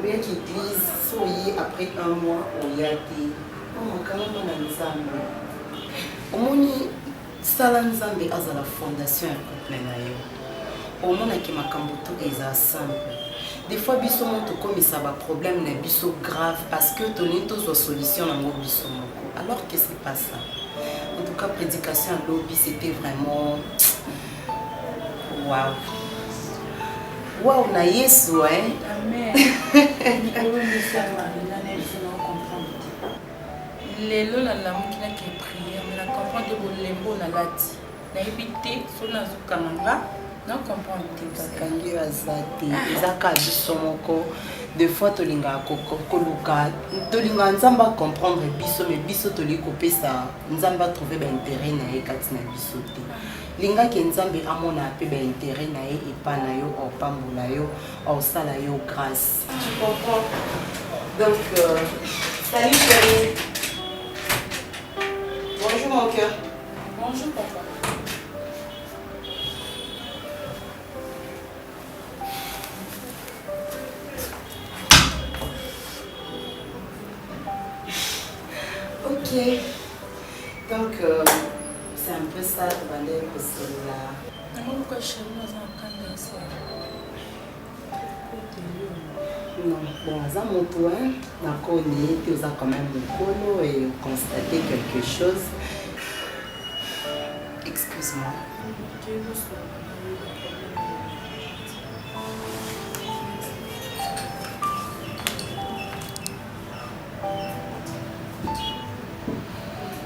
Bien qu'il dise, soyez après un mois au yati. On quand même un ensemble. Au moins, ça l'ensemble est à la fondation et couple naïo. Au moins, qui m'a camboto est ensemble. Des fois, biso monte comme ça va problème n'est biso grave parce que ton tous solution dans mon biso. Alors que c'est pas ça. En tout cas, prédication à l'obi c'était vraiment waouh. Waouh, na Yesu, hein? Amen. Lelo na lamuki na ki prière mais na comprendre que lembo na lati na ebité so na zukamanga na comprendre que kangi azati ezaka biso moko des fois tolinga koluka tolinga nzamba comprendre biso mais biso toli kopesa nzamba trouver ba intérêt na ye kati na biso te linga ke nzambe amona pe ba intérêt na ye epa na yo au pambola yo au sala yo grâce tu comprends donc salut chérie. Bonjour mon cœur. Bonjour papa. Ok. Donc c'est un peu ça le balai pour celle-là. Pourquoi chez nous on a ça? Non, bon, ça mon point, d'accord, tu as quand même le polo et constater quelque chose. Excuse-moi.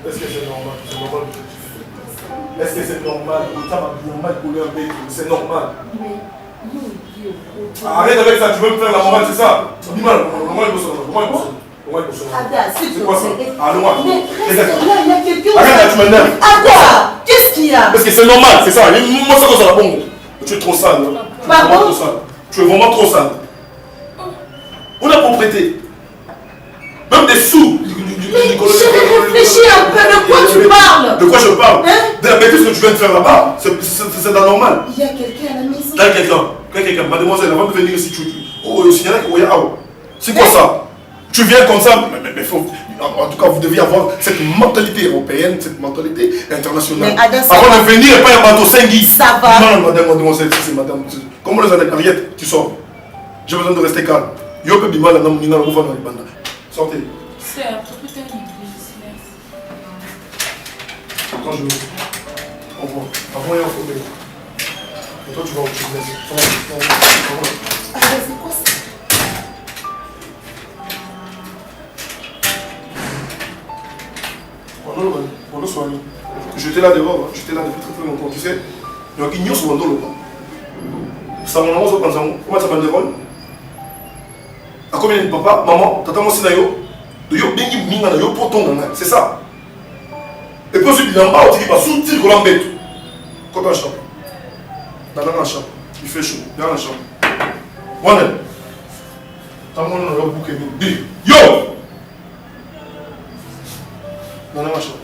Est-ce que c'est normal? C'est normal que tu fais. Est-ce que c'est normal? Normal pour un bébé, c'est normal. Arrête avec ça, tu veux me faire la morale, c'est ça? Dis-moi, comment il peut se c'est quoi ça? Ah, non, il y a quelqu'un. Arrête là, tu m'énerves. Ada, qu'est-ce qu'il y a? Parce que c'est normal, c'est ça. Moi, ça, ça va bon. Tu es trop sale. Pardon? Tu es vraiment trop sale. On a propriété. Même des sous. Je réfléchis un peu, de quoi tu parles? De quoi je parle? Hein? De la bêtise que tu viens de faire là-bas. C'est anormal. Il y a quelqu'un à la maison. Quelqu'un, mademoiselle, avant de venir ici, tu signaler que c'est quoi ça? Tu viens comme ça, mais faut, en tout cas, vous deviez avoir cette mentalité européenne, cette mentalité internationale. Mais Ada, avant de venir, et pas un bateau 5 guides. Ça va. Non, mademoiselle, c'est madame. Comment les années Ariette, tu sors. J'ai besoin de rester calme. Yo peut bimal, sortez. C'est un peu plus l'église, merci. Quand je veux. Au revoir. Avant, il y a un problème. Et toi, tu vas au business. Ah, c'est quoi ça? Pendant soigné. J'étais là dehors, j'étais là depuis très longtemps, tu sais. Il y a qui n'y a souvent dans le bas. Ça m'a dit, comment ça s'appelle de rôle? À combien de papa, maman, tata, moi, c'est yo. De yo, bengi, minga, yo, poton, c'est ça. Et puis ensuite, il est en bas, il va sous-tirer qu'on l'embête. Quand on chambre. Dans la chambre. Il fait chaud. Viens dans la chambre. Wanel. T'as mon nom, bouquet. Yo! Dans la chambre.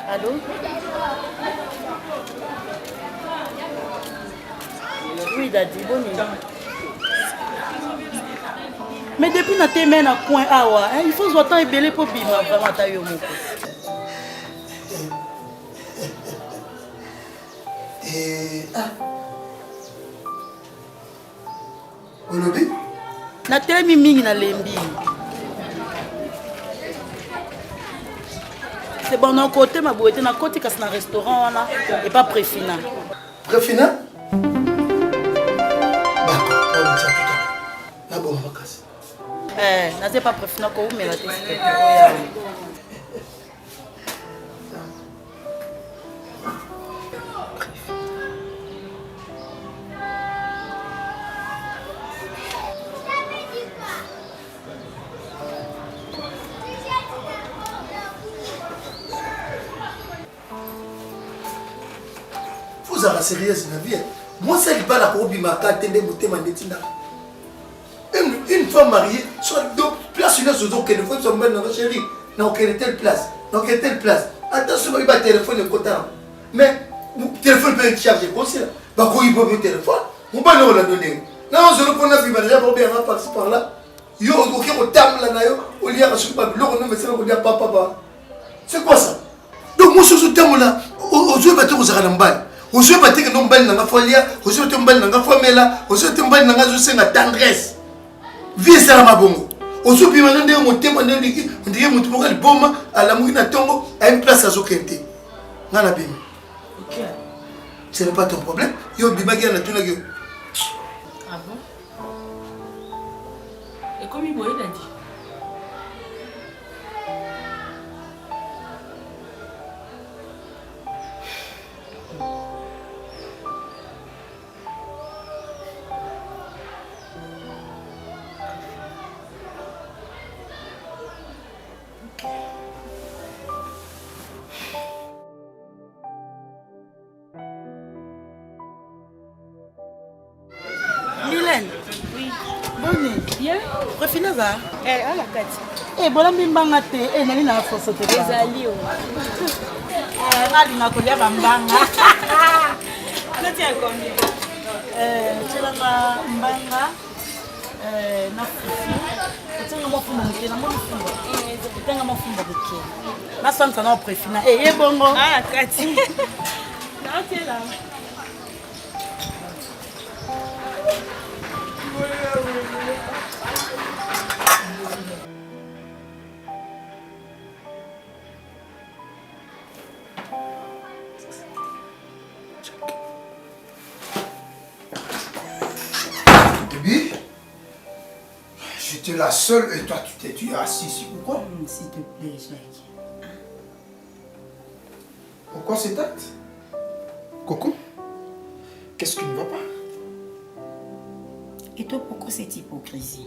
Allô? Oui, Daddy, bonne nuit. Mais depuis que tu es à point A, il faut que tu aies belé pour bima vraiment ta yo moko. Olobi? Na telemi mingi na lembi. C'est bon, non, côté ma boîte, na côté casse na restaurant là et pas préfina. Préfina? D'accord, on va dire tout à l'heure. Là, bon, on va casser. N'a pas préfina quoi mais la tête. vous avez sérieux dans la vie. Moi, c'est le bal à Kobi Maka, Tende Mouté Mandetina. Une femme mariée, soit deux places, une autre, qu'elle faut son bel dans la chérie. Non, quelle est telle place? Non, quelle est telle place? Attention, il va téléphone le côté. Mais, le téléphone peut être chargé, aussi. Bah, quand il peut le téléphone, on va nous la donner. Non, je ne connais pas, déjà, pour bien passer par là. Yo, ok, on table là, on lit à ce pas, l'on me fait ça, papa. C'est quoi ça? Donc, moi, sur ce terme-là, aux yeux battus aux Arambal, aux yeux battus que non belle dans la folie, aux yeux tombés dans la famille, aux yeux tombés dans la journée de tendresse. Vie ça ma bongo. Aux yeux puis maintenant, on témoigne, on dirait mon tour le bombe à la mouine à tombeau à une place à Zokente. Non, la bim. Ok. Ce n'est pas ton problème. Yo, bimagi à tout le monde. Ah bon? Et comme il a dit? Mylène. Oui. Bonne. Bien? Refina va. À la carte. Eh, bon, mbanga te. Eh, nani na foso te. Ezali. Ngali na kolia mbanga. Nati ya combien? Tshela mbanga. Na fufu. Tsenga mo fumba ke na mo fumba. Tsenga mo fumba ke. Na sansa na prefina. Eh, bongo. Ah, kati. Na tela. Bibi, j'étais la seule et toi tu es assis ici. Pourquoi? S'il te plaît, Jacques. Pourquoi cet acte? Coco, qu'est-ce qui ne va pas? Et toi, pourquoi cette hypocrisie?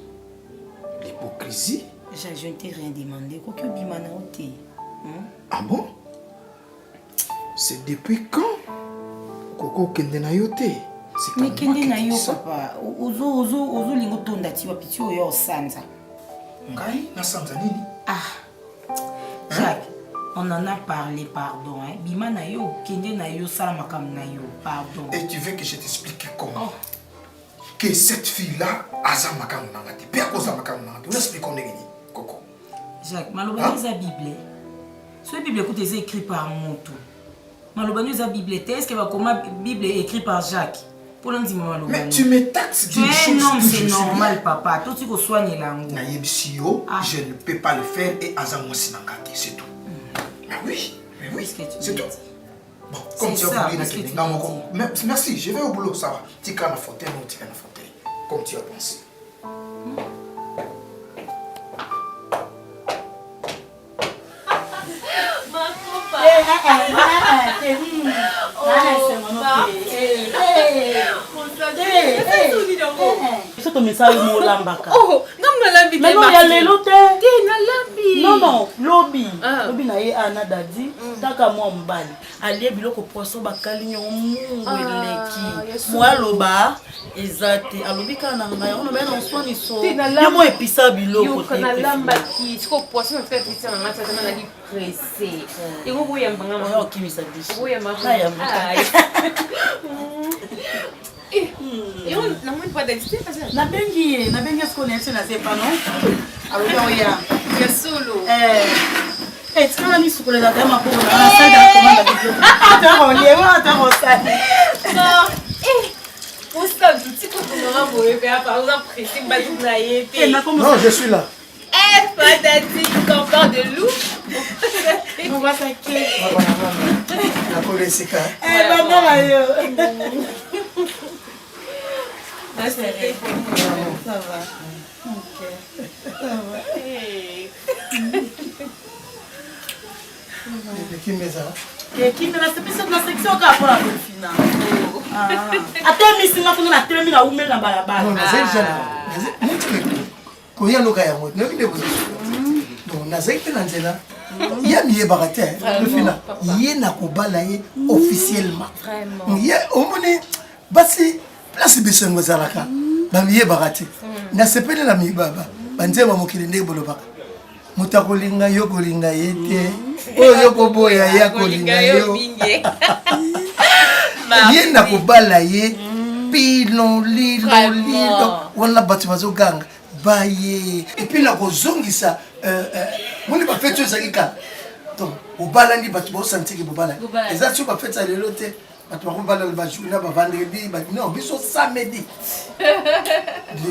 L'hypocrisie? Je ne t'ai rien demandé. Quoi que bimana ote? Ah bon? C'est depuis quand? Coco kende na yote. C'est Mais quand moi kende qui na te yo dis ça. papa. Ozo lingo tonda tiwa piti oyo sanza. Ngai na sanza nini? Ah. Jacques, on en a parlé, pardon. Hein. Bima na yo, kende na yo, salamakam na yo, pardon. Et tu veux que je t'explique comment? Que cette fille-là, Aza makam nangati. Père koza makam nangati. On explique on est gagné. Coco. Jacques, malobani za Bible. Ce Bible écoute est écrit par Montou. Malobani za Bible, est-ce que va comment Bible est écrit par Jacques? Pour l'un dire Mais tu me taxes d'une chose non, que je c'est suis normal, bien. papa. Tout ce que soigne l'angle. Naïbsio, je ne peux pas le faire et Aza mosi nangati, c'est tout. Mais oui, c'est tout. Bon, comme tu as voulu, merci, je vais au boulot, ça va. Tu as la fauteuil, non, tu as la fauteuil. Comme tu as pensé. Soto misali mo lambaka. Oh, ngam lambi. Mais non, il y a les lotes. Na lambi. Non, lobby. Lobby na ye ana dadi. Taka mo mbali. Ali biloko poisson bakali nyomungu eleki. Moi loba ezate. Alobi kana ngai on ba na soni so. Yo mo episa biloko te. Yo kana lamba ki. Siko poisson fait pizza na matcha na li pressé. Ego boya mbanga ma. Yo kimisa dish. Boya ma. Et on n'a même pas d'identité parce que Nabengi est-ce qu'on est na c'est pas non? Alors oya. ya solo. Tu quand ni sukule za dama pour na salle de commande attends, Non. Posta du petit coup de maman boye faire par exemple pressé ba tout na yete. Non, je suis là. Patati encore de loup. On va s'inquiéter. La police est là. Maman là yo. Ça va. Ok. Ça va. Qui met ça? Qui me reste plus na section ka pour la final. Attends, mais sinon on a terminé la oumé na balabala. Non, c'est jeune. Koya loka ya moto. Non, il est posé. Non, na zeki na nzela. ye miyebaka te lofina ye na kobala ye officiellement ye omoni basi place bisengo ezalaka bamiyebaka te nasepelela mibaba banzema mokili ndenge bolobaka moto akolinga yo kolinga ye te oyo koboya ye akolinga yo ye na kobala ye pino lilo wana bato bazoganga baye epuis na kozongisa moni bafeti oyo ezalaki kala donc obalandi bato baosantiki bobala eza ti bafeti ya lelo te bato bakobalala bajour na bavendredi non biso samedi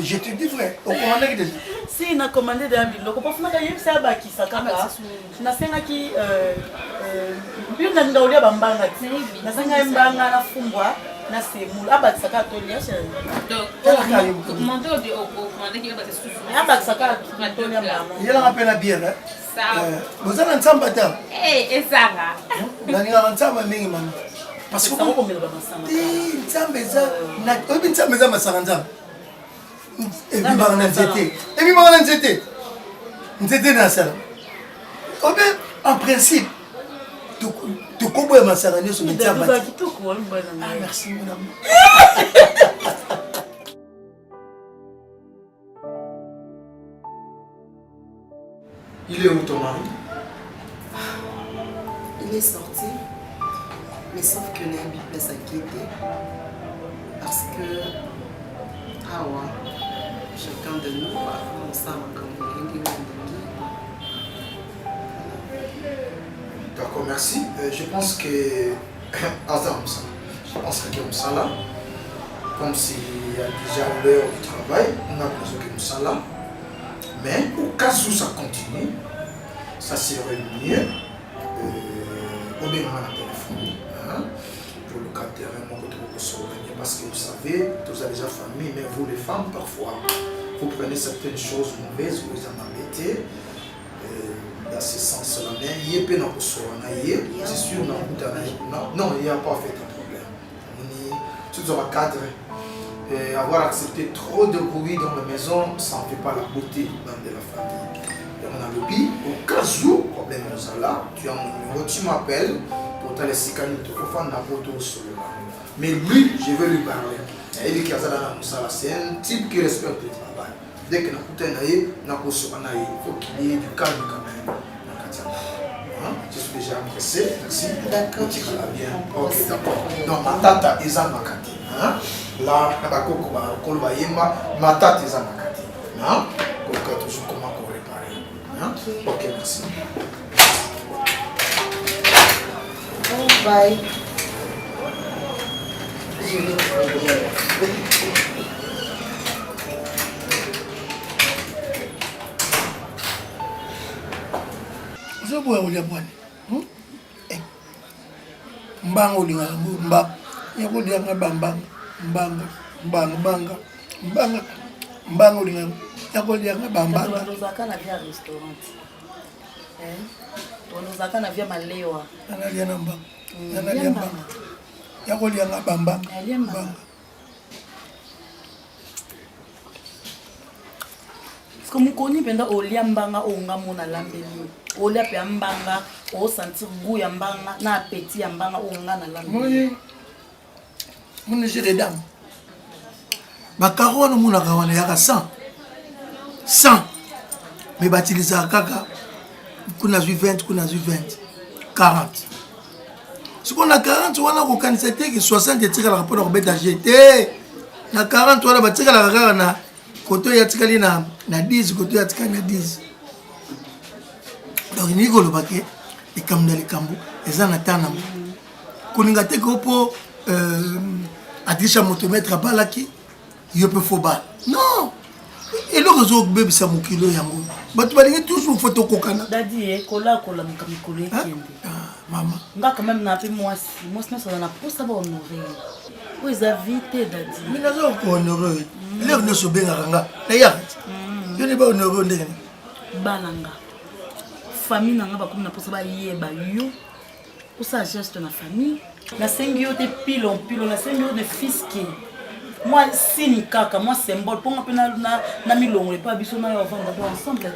je te dis vrai okomandaki déjà si na commandé de biloko pofunaka yebisa abakisa kaka nasengaki mbiyo nalinga olia bambanga ti nasengai mbanga na fumbwa na semulu abakisaka atolia abakisaka atolia mbanga yelanga mpe na biere boza na ntsamba ta nalingaka ntsamba mingi mama parce que ntsamba eza oyebi ntsamba eza masaka nzambe ebimaka na nzete ebimaka na nzete nzete na sala obe en principe tokoboya masaka nyonso ntsamba merci mon amour Il est où ton mari? Il est sorti, mais sauf que Nabi peut s'inquiéter parce que chacun de nous va ensemble comme D'accord, merci. Je pense que je pense que nous sommes là, comme s'il y a déjà l'heure du travail, on a besoin que nous sommes là. Mais au cas où ça continue, ça serait mieux. On est dans la téléphone. Pour le cas terrain, parce que vous savez, vous avez déjà famille, mais vous les femmes, parfois, vous prenez certaines choses mauvaises, vous les en embêtez. Dans ce sens-là, mais il y a peu de choses. C'est sûr, non, il n'y a pas fait de problème. Tout dans le cadre. Avoir accepté trop de bruit dans la maison, ça ne fait pas la beauté même de la famille. Et on a le dit, au cas où, problème est là, tu as mon numéro, tu m'appelles pour te laisser calmer, tu peux faire n'importe où sur le bar. Mais lui, je veux lui parler. Il dit qu'il c'est un type qui respecte le travail. Dès qu'il a il faut qu'il y ait du calme quand même. Je suis déjà pressé, merci. D'accord. Ok, d'accord. Donc, ma tata est en Makati. Là, ma tata est en Makati. Donc, toujours comment réparer. Ok, merci. Oh, bye. Je vais trouver. Je bois au Liabouane. Mbang au Liabouane. Yako lianga bambang. Mbang au Liabouane. Yako lianga bambang. Tunazaka na via restaurant. Tunazaka na via malewa. Analia na mbang. Analia mbang. Yako lianga bambang. Mbang. Parce que mukoni penda olia mbanga onga mona lambeli. Olia pe mbanga o sentir goût ya mbanga na appétit ya mbanga onga na lambeli. Mon jeu de dames. Bakaro na mona kawana yaka 100. Mais batiliza kaka kuna 20, kuna 20. 40. Ce qu'on a 40 wana ko kanisa te que 60 etika la rapport ko beta GT. Na 40 wana batika la kaka na koto ya tikali na 10 koto ya tikali na 10. Donc ni golo bake e kamna le kambu ezana tana kuninga te ko po adisha motomètre balaki yo pe fo bal. Non. Et le réseau bébé ça mon kilo yango. Batu balingi toujours photo kokana. Dadi kola mkamikolo ekende. Maman. Nga quand même na pe moi na so na posa ba honorer. Vous avez vite dadi. Mais na zo ko honorer. Leo ne so benga nga. Na ya. Yo ne ba honorer ndenge. Balanga. Famille nanga ba comme na posa ba yeba yo. Pour ça geste na famille. Na sengi yo te pilon na sengi yo de fiske. Moi sini kaka moi symbole pour moi na milongo et pas biso na yo vendre ensemble.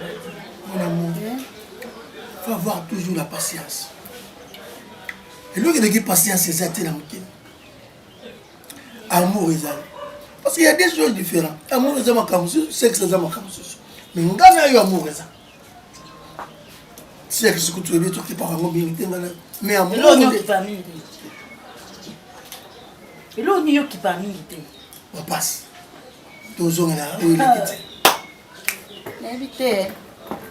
Mon amour. faut avoir toujours la patience. Et lui qui a patience, c'est ça, c'est amour, parce qu'il y a des choses différentes. Amour, c'est ma camusou, sexe, c'est ma camusou. Mais on a eu amour, ça. Sexe, que tu es bien, tu es pas vraiment bien, mais amour, c'est famille. Et là, on y a qui famille. On passe. Tous on est là, où il est. Invité.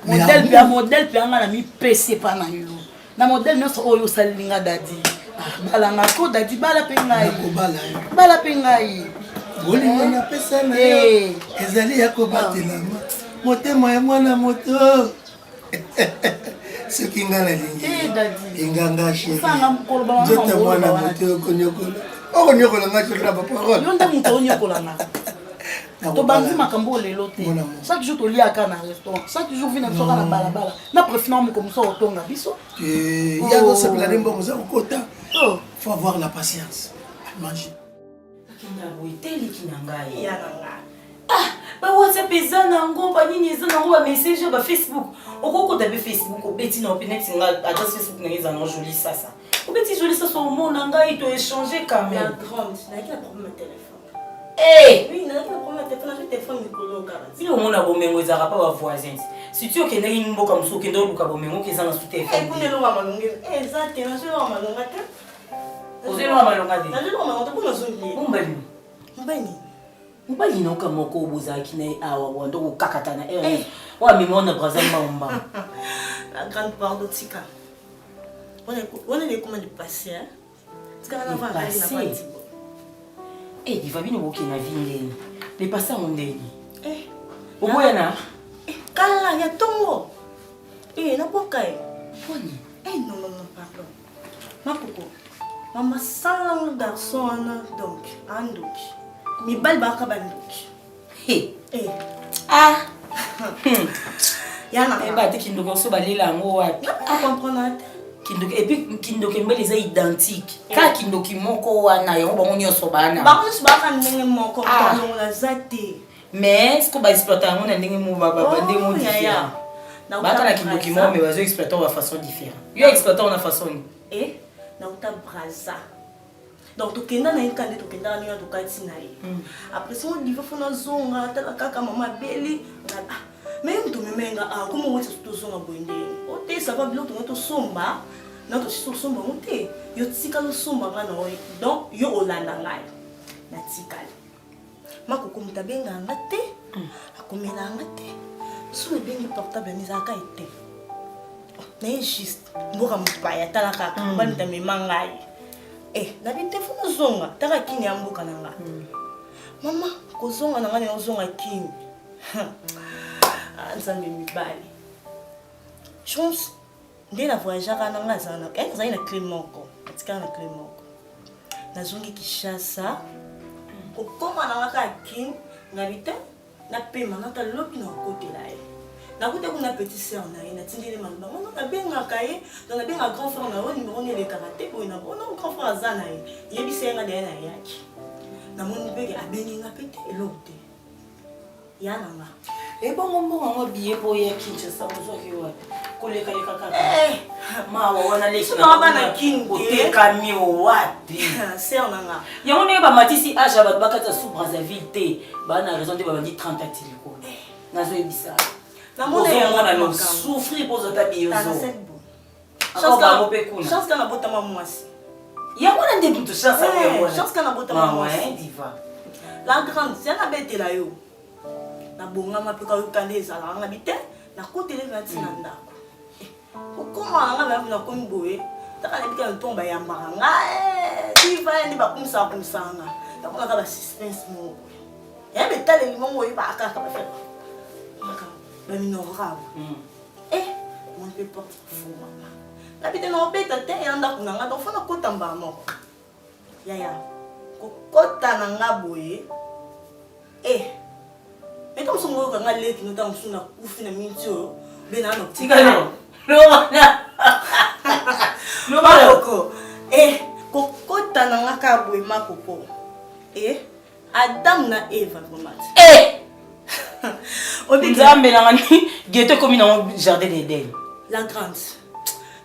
Modèle puis on a mis PC pas na yo. Na modèle non so oyo salinga dadi. Bala nga ko dadi bala pe ngai. Bala pe ngai. Bolingo na pesa na yo. Ezali ya ko batela. Motema ya mwana moto. Ce qui nga na lingi. Dadi. Inganga chéri. Fanga mukolo ba Jote mwana moto konyokolo. Okonyokola nga chéri na parole. Yo nda muto onyokola nga. To bandi makambo lelo te. Chaque jour to liaka na restaurant. Chaque jour vina biso na balabala. Na préférence mo comme ça otonga biso. Il y a dans ce plan bon ça au côté. Faut avoir la patience. Manger. Kinda boiteli kinangai. Ya nanga. Ah, ba WhatsApp ezana ngo ba nini ezana ngo ba message ba Facebook. Okoko tabe Facebook obeti na openet nga adresse Facebook na ezana joli sasa. Obeti joli sasa au monde ngai to échanger quand même. La grande, n'a pas problème téléphone. Eh, oui, n'a pas problème téléphone, j'ai téléphone Nicolo Garas. Si le monde a bomengo ezara pas ba voisins. Si tu okende ngi mboka muso okende luka bomengo kezana su téléphone. Eh, kuna lo wa malonga. Eh, za te na zo wa malonga te. Ozelo wa malonga te. Na zo wa malonga te kuna zo ni. Mbali. Mbani. Mbali na okamoko obozaki na awa wando ko kakatana. Eh, wa mimona brazil maumba. La grande part de Tika. On est comment de passer hein. Tika na va aller na partie. Eh, il va bien au na vindeni. Les passants on ndeni. Eh. Oboyana. Eh, kala ya tongo. Eh, na pokai. Foni. Eh, non, pardon. Ma coco. Maman sang garçon donc, andok. Mi bal baka bandok. Hey. Eh. Ah. Yana. Eh, ba te kindoko so balela ngo wapi? Ah, comprendre. Kindoki et puis kindoki mbele za identique. Ka kindoki moko wana yango bango nyonso bana. Ba ko ba ndenge moko tango la zate. Mais est-ce que ba exploiter yango na ndenge mo ba ndenge différent. Ba kana kindoki mo mais bazo exploiter de façon différente. Yo exploiter na façon. Eh, na uta braza. Donc to kenda na ikande to kenda na to kati na ye. Après si on diva fona zonga tala kaka mama beli. Mais on to memenga comment on se to zonga boinde. O te ça va bilo to somba. Non, tu es somba monté. Yo tika lo somba ngana oi. Donc yo olanda ngai. Na tika. Makoko mutabenga ngate. Akomela ngate. So bengi portable ni zaka ite. Na juste mboka mpaya tala kaka bani tamemangai. Eh, na bi telefone zonga taka kini ya mboka nanga. Mama, ko zonga nanga ne zonga kini. Nzambe mibali. Chance nde na voyager kana ngazana ezali na clé moko atikana na clé moko nazongi Kishasa kokoma na ngaka kin ngabite na pema na ta lopi na kotela ye na kote kuna petit sœur na ye na tindele mamba mona na benga kaye na benga grand frère na woni ngone le karaté ko na bona grand frère azana ye yebisenga de na yaki na moni bege abengi ngapete elokte yana nga Et bon, on billet pour y Kinshasa, vous avez collé kaka. Eh, ma wana les na king te kami wapi. C'est on nga. Ya on est ba matisi aja ba bakata sous Brazzaville te. Ba na raison de ba dit 30 atiliko. Nazo ebisa. Na mona ya mona no souffrir pour ta biozo. Chance kana bota mamwasi. Ya mona ndebu to chance ya mona. Chance kana bota mamwasi. Diva. La grande, c'est na betela yo. Na bonga mapeka ukande ezala nga bite na kotele na tina ndako ukoma nga ba na komboe taka lebika ntomba ya mbanga diva ni ba kumsa kumsanga takona ka ba suspense mo ya betale limongo yi ba aka ka ba fe maka ba minora mon peut pas fou mama na bite no beta te ya ndako nga donc fona kotamba moko ya kokota na nga boye mais comme son mot quand elle qui nous dans sous na kufi na mintio benano tigano no makoko kokota na ngaka boy makoko Adam na Eva mamat Nzambe na ngani gete comme dans jardin d'Éden la grande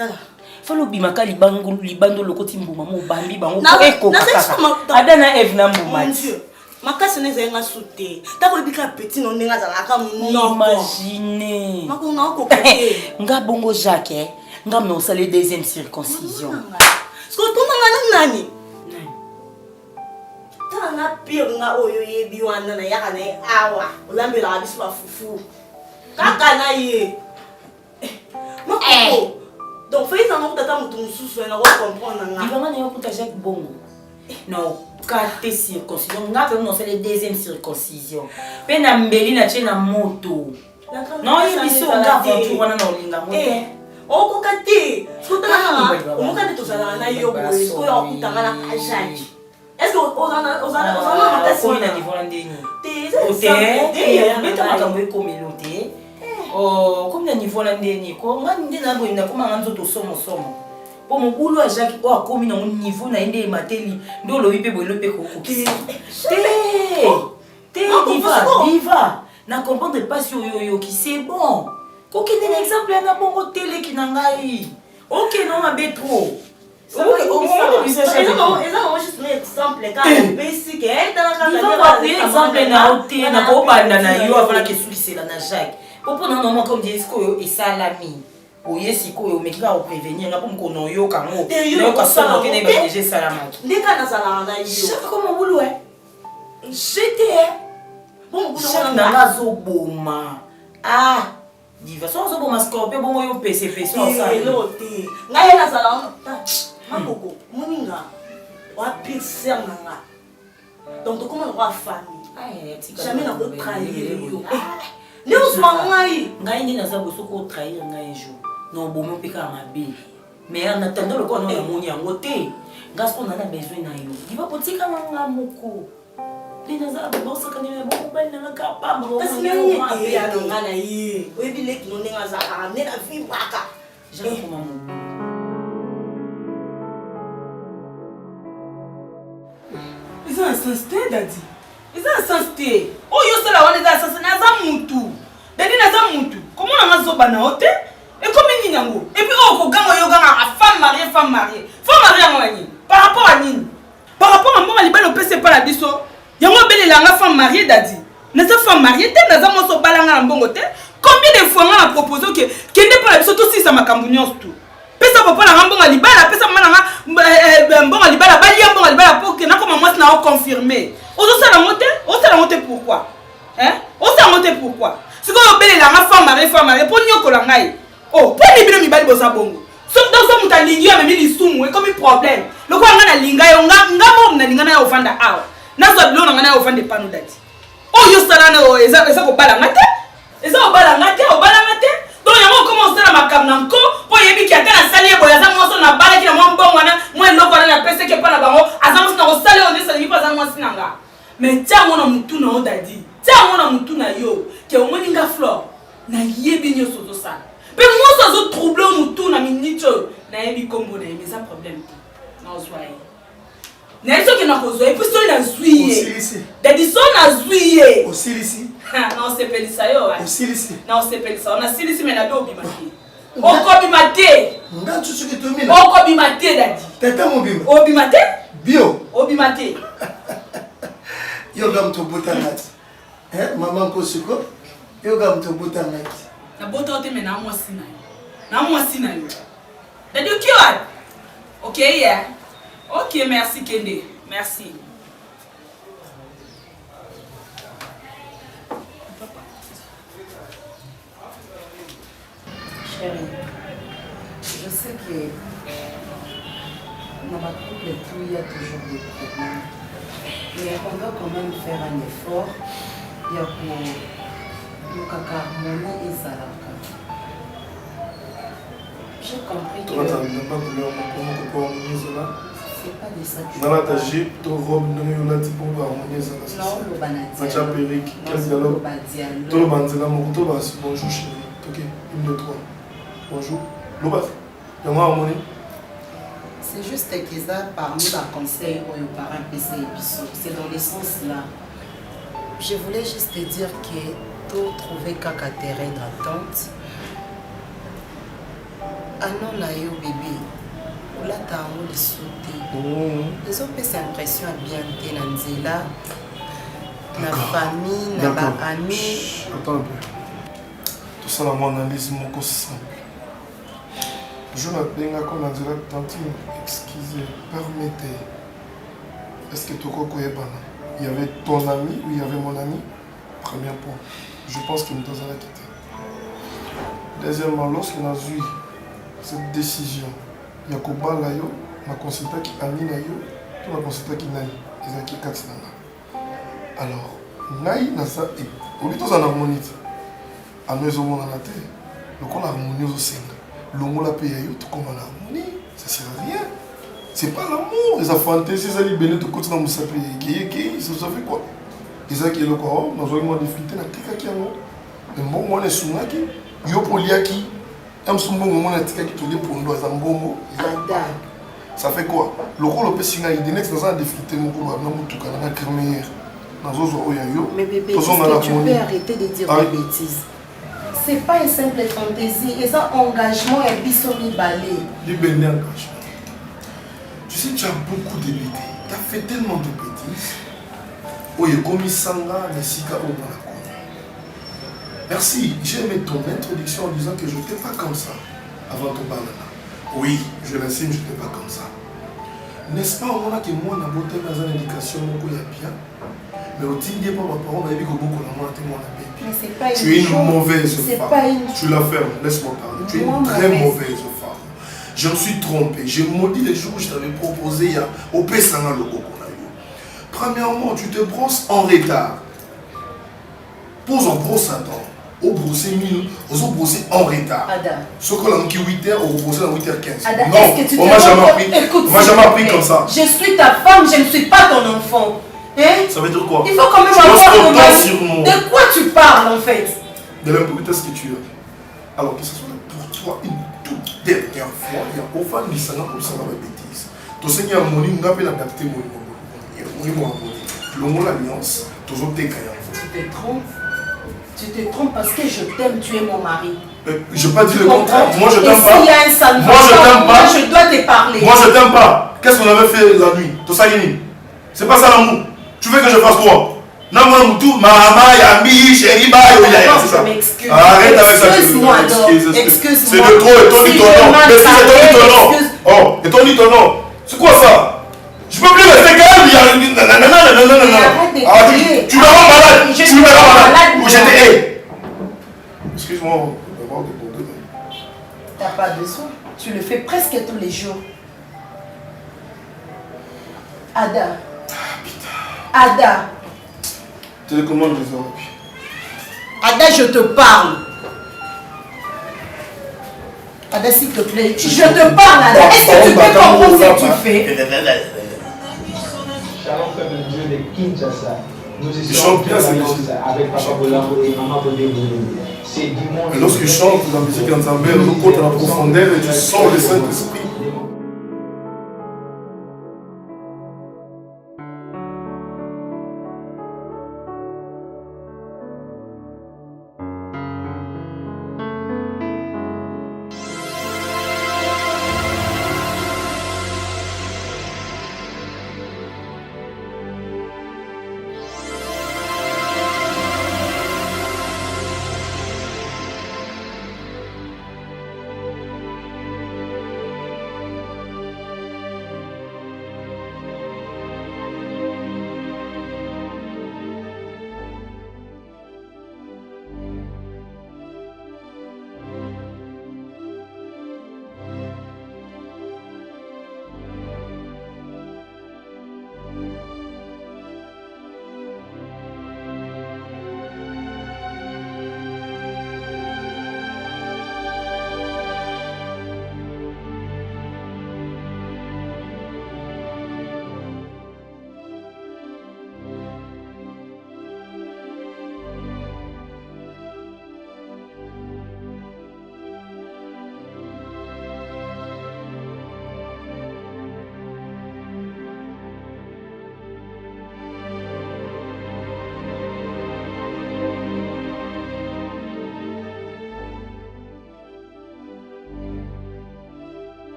tala falo bimaka libando lokoti mbuma mo bambi bango Na- ko eko na- kaka adana eve na mbuma mon Dieu makasi neza nga sute tako libika petit no nenga zalaka mnoko imagine mako na ko kete nga bongo Jacques nga me osale deuxième circoncision sko tuna nga nani tala na pire nga oyo yebi wana na yaka na awa olambela biso ba fufu kaka na ye mako donc fais ça non tata mutu mususu na wa comprendre nga livanga na yo kuta Jacques bongo non kate circoncision nga pe mo osale deuxième circoncision pe na mbeli na tie na moto non yebiso nga aventure wana na olinga moto okoka te sotala omokande tozalaka na yo boye sikoyo akutanga na kajaki est-ce que ozana makasi oyi na niveau na ndeni te beta makambo ekomelo te komi na niveau na ndeni ko nga nde na boye nakomanga nzoto somosomo mpo mobulu ya Jacques oyo akomi nango niveau na ye nde emateli nde olobi mpe boyelo mpe kokokisa te diva na comprendre pasi oyo oyoki c'est bon kokende na exemple ya na bongo teleki na ngai okende na mabe trop exemple na yo te nakobanda na yo avanaki esukisela na Jacques po mpona na moko mdi sikoyo esalami oye sikoyo omeki kaka koprevenir nga mpo mokona oyoka ngo nayoka somo okende badeja esalamaki ndeka nazalaka na yo Jacques ko mobulu jete Jacques nanga azoboma diva so azoboma scorpio bongo yo pese elo te ngai nazalaka makoko moninga wapirser nanga donc tokomana kwa famille jamais nakotrahir yo nde ozwa ngai ngai nde naza boso kotrahir ngai un jour na obomi mpe kaka mabe mais en attendant lokola na namoni yango te nga siko nana besoin na yo diva kotikanga nga moko nde naza bosakanela bomobali nanga kapamba kasi naye yanonga na ye oyebi leki no ndenge azalaka nde na vibraka jakoma mobu eza na sens te dadi eza na sens te oyo osala wana eza na sens naza mutu dadi naza mutu komona nga zoba na yo te ekomi nini yango epuis oyo koganga oyogangaka femme marie yango ya nini par rapport à nini par rapport à mbonga libala opesa epa na biso yango obelelanga femme marie dadi naza femme marie te naza mwasi obalanga na mbongo te combien de fois nga na propose oke kende mpo na biso tosisa makambo nyonso tu pesa papa nanga mbonga libala pesa mama nanga mbonga libala balia mbonga libala mpo ke nakoma mwasi na oconfirme ozosala ngo te pourquoi osala ngo te pourquoi sikoyo obelelanga femme marie mpo nyokola ngai mpo nibino mibali boza bongo soki tozo moto alingi yo amemi lisumu ekomi problème lokola nga nalinga yo nga mo nalinga na yo ovanda awa nazwa bilo na nga na yo ovanda epano dati oyo osala na eza kobalanga te obalanga te donc yango okoma osala makambo na nko mpo oyebi ki ata nasali ye boye aza mwasi na balaki na mwa mbongo wana mwa eloko wana napesaki epa na bango aza mwasi na kosala oyo ndesalingi mpo aza mwasi na nga mais tiango na mutu na yo dadi tiango na mutu na yo ke omoni nga flore nayebi nyonso ozosala mpe mwasi azotrouble mutu na minute oyo nayebi kombo na ye mais eza problème te naozwa ye nayebi soki nakozwa ye mpo soki nazwi ye dadi so nazwi ye osilisi naosepelisa yo osilisi naosepelisa yo nasilisi me nabe obima te okobima te nga nsusuki tomina okobima te dadi tata mobima obima te bio obima te yoga mutu obotanga ti mama nkosiko yoga mutu obotanga ti nabota yo te me namwasi na yo dadi oki wapi ok ya ok merci kende merci Chérie, je sais que dans ma couple et tout, il y a toujours des problèmes. Mais on doit quand même faire un effort. Il y a pour le harmonie et Zalaka. J'ai compris que c'est pas de ça que je Nana ta jupe, ton robe, non, là, tu peux harmoniser. Non, le banati. Macha perruque, quel dialogue. Tout le banzela, mon couteau, bonjour chérie. Ok, 1, 2, 3. Bonjour. L'obat, il y a moi harmonie. C'est juste que ça, parmi les conseils aux parents PC et Bissot, c'est dans le sens là. Je voulais juste te dire que pour trouver quelques terrain d'attente, anon na yo bébé olata yango lisu te ezopesa impression ya bien te na nzela na famille na baami. Attends un peu. Tout ça là, mon analyse moko simple. Je n'appelle comme on dirait tantine, excusez, permettez. Est-ce que Toko Koyebana, il y avait ton ami ou il y avait mon ami? Premier point. Je pense qu'il nous a quitté. Deuxièmement, lorsqu'on a eu cette décision, il y a Koba Layo, on a considéré qu'il a mis Nayo, tout on a considéré qu'il n'a pas qui Katinana. Alors, Naï n'a ça, et au lieu de en harmonie, à nous au monde en la terre, le qu'on harmonie au sein. L'homme la paye tout comme en harmonie, ça sert à rien. C'est pas l'amour, les fantaisies, ça libère tout côté dans mon sapé, ça fait quoi? Ils ont qui est le corps, nous avons défini la tika qui a moi. Et bon, moi, les soumaki, yo poliaki, un soumbo, moi, la tika qui te dit pour nous, les ambombo, ça fait quoi? Le rôle au Pessinga, il dit que nous avons défini mon couloir, nous avons tout cas, dans la crémière. Mais bébé, est-ce que tu peux arrêter de dire des bêtises? C'est pas une simple fantaisie, c'est un engagement et bisoni balé. Libéré engagement. Tu sais, tu as beaucoup de bêtises. Tu as fait tellement de bêtises. Oui, comme Sanga, les Sika au merci, j'ai aimé ton introduction en disant que je n'étais pas comme ça avant ton banana. Oui, je l'assume, je n'étais pas comme ça. N'est-ce pas au moment que moi, on a voté dans une indication, il y a bien. Mais au titre de ma parole, on a dit que beaucoup de monde a tu es une mauvaise femme. Tu la fermes, laisse-moi parler. Tu es une très mauvaise femme. Je me suis trompé. J'ai maudit les jours où je t'avais proposé au Pessana le Goku. Premièrement, tu te brosses en retard. Pose en brosse à temps. Au brosser minutes, aux brosser en retard. Ce qu'on a mis 8h, on brosse à 8h15. Ada, non, est-ce que tu on m'a jamais appris. Écoute, on m'a jamais appris comme ça. Je suis ta femme, je ne suis pas ton enfant. Hein? Ça veut dire quoi? Il faut quand même avoir sur moi. De quoi tu parles en fait? De l'impolitesse que tu as. Alors que ce soit pour toi une toute dernière fois, il y a aucun Nissana pour ça dans la bêtise. Tout ce qui a mon nom, on appelle adapter mon nom. L'homme l'alliance, toujours tes cailloux. Tu te trompes. Tu te trompes parce que je t'aime, tu es mon mari. Je n'ai pas dit le contraire. Moi je t'aime pas. S'il y a un sale moi je t'aime pas. Je dois te parler. Moi je t'aime pas. Qu'est-ce qu'on avait fait la nuit? Tout ça c'est pas ça l'amour. Tu veux que je fasse quoi? Non, moi, tout, maman, Yambi, chérie, c'est ça. Arrête avec ça. Excuse-moi, excuse-moi. C'est de trop, et ton dit ton nom. Mais si c'est ton dit ton nom. Oh, et ton dit ton nom. C'est quoi ça? Je peux plus rester calme. Non. Tu me rends malade. Tu me rends malade. Ou j'étais hé. Excuse-moi, d'avoir demandé. T'as pas besoin. Tu le fais presque tous les jours. Ada. Ada. Télécommande les oreilles. Ada, je te parle. Ada, s'il te plaît. Je te parle, Ada. Est-ce que tu peux comprendre ce que tu fais? Shalom, peuple de Dieu de Kinshasa. Nous Ils chantent bien ces musiques. Avec Papa Bolambo et Maman Bodé. C'est dimanche. Lorsqu'ils chantent la musique en Zambie, ils comptent à la profondeur et tu sens le Saint-Esprit.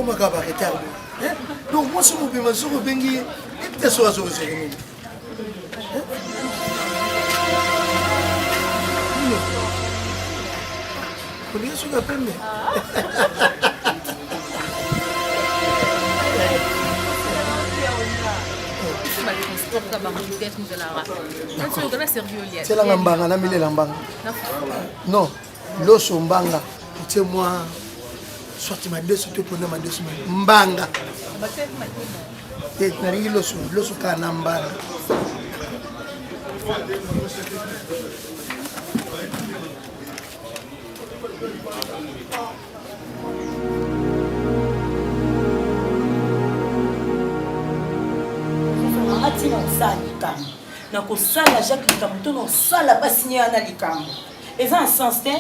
comment on va arrêter? Donc moi, si je me suis dit, qu'est-ce que je vais faire? Vous voulez ce qu'on appelle? C'est la lambanga, la mille lambanga. Non, l'os au mbanga. C'est moi. Soit tu m'as deux surtout pour ma 2 semaines. Mbanga. Et tu n'as l'os au canambanga. atina osala likambo na kosala Jacques likambo to na osala basi ya na likambo eza un sens te